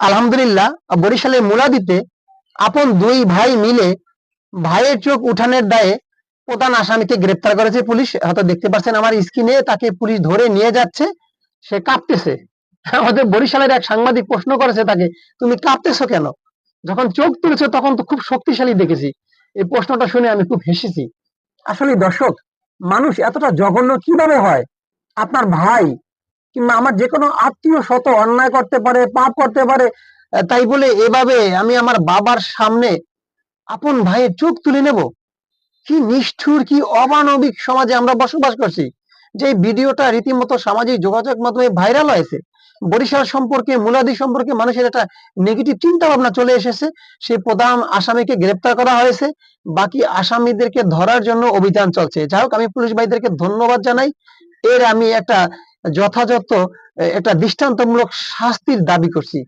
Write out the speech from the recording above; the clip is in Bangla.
আলহামদুলিল্লাহ, বরিশালের মুলাদিতে আপন দুই ভাই মিলে ভাইয়ের চোখ উঠানের দায়ে প্রধান আসামিকে গ্রেপ্তার করেছে পুলিশ। হয়তো দেখতে পাচ্ছেন আমার স্ক্রিনে, তাকে পুলিশ ধরে নিয়ে যাচ্ছে, সে কাঁপতেছে। আমাদের বরিশালের এক সাংবাদিক প্রশ্ন করেছে তাকে, তুমি কাঁপতেছো কেন? যখন চোখ তুলেছে তখন তো খুব শক্তিশালী দেখেছি। এই প্রশ্নটা শুনে আমি খুব হেসেছি। আসলে দর্শক, মানুষ এতটা জঘন্য কিভাবে হয়? আপনার ভাই কিংবা আমার যে কোনো আত্মীয় শত অন্যায় করতে পারে, পাপ করতে পারে, তাই বলে এভাবে আমি আমার বাবার সামনে আপন ভাইয়ের চোখ তুলে নেব? কি নিষ্ঠুর, কি অমানবিক সমাজে আমরা বসবাস করছি, যে ভিডিওটা রীতিমতো সামাজিক যোগাযোগ মাধ্যমে ভাইরাল হয়েছে। বরিশাল সম্পর্কে, মুলাদি সম্পর্কে মানুষের একটা নেগেটিভ চিন্তা ভাবনা চলে এসেছে। সেই প্রধান আসামিকে গ্রেপ্তার করা হয়েছে, বাকি আসামিদেরকে ধরার জন্য অভিযান চলছে। যাই হোক, আমি পুলিশ ভাইদেরকে ধন্যবাদ জানাই। এর আমি একটা যথাযথ একটা দৃষ্টান্তমূলক শাস্তির দাবি করছি।